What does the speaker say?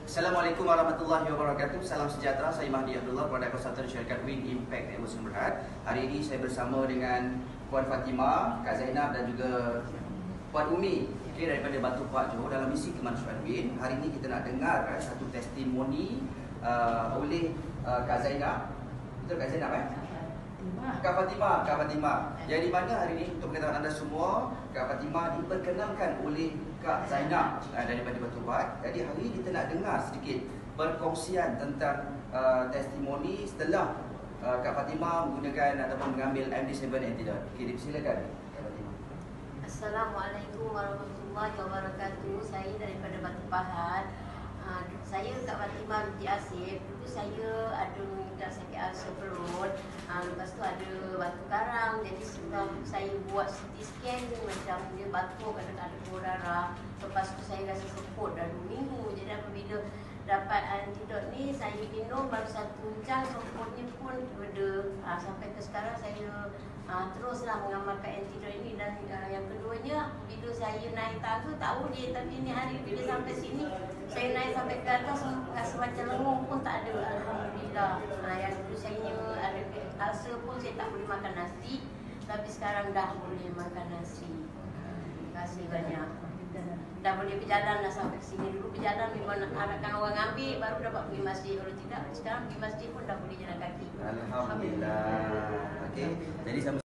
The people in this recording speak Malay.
Assalamualaikum warahmatullahi wabarakatuh. Salam sejahtera. Saya Mahdi Abdullah, Produk Konsultan Syarikat Win Impact Emosi Berhad. Hari ini saya bersama dengan Puan Fatimah, Kak Zainab dan juga Puan Umi, daripada Batu Pak Johor dalam misi kemanusiaan Win. Hari ini kita nak dengar satu testimoni oleh Kak Zainab. Betul Kak Zainab Kak Fatimah. Yang di mana hari ini untuk pengetahuan anda semua, Kak Fatimah diperkenalkan oleh Kak Zainab daripada Batu Pak. Jadi hari ini kita nak dengar sedikit perkongsian tentang testimoni setelah Kak Fatimah menggunakan ataupun mengambil MD7 Antidote. Okey, silakan Kak Fatimah. Assalamualaikum warahmatullahi wabarakatuh. Saya daripada Batu Pahat. Saya Kak Fatimah binti Asif. Dulu saya ada mengidap sakit ulcer perut. Lepas tu ada batu karang. Jadi sebelum saya buat CT scan, macam dia batu, kadang-kadang ada keluar darah. Lepas tu saya rasa seput dah 2 minggu. Jadi apabila dapat antidot ni, saya minum baru 1 buncang, seputnya pun reda. Sampai ke sekarang saya teruslah mengamalkan antidot ini. Dan yang keduanya, bila saya naik tangga tak boleh, tapi ni hari bila sampai sini saya naik sampai ke atas, rasa macam lenguh pun tak ada, alhamdulillah. Yang dulu saya ada ulcer pun saya tak boleh makan nasi, tapi sekarang dah boleh makan nasi. Terima kasih banyak. Dah boleh berjalan dah sampai sini. Dulu berjalan memang harapkan orang ambil baru dapat pergi masjid. Kalau tidak, sekarang pergi masjid pun dah boleh jalan kaki. Alhamdulillah. Okey. Jadi sama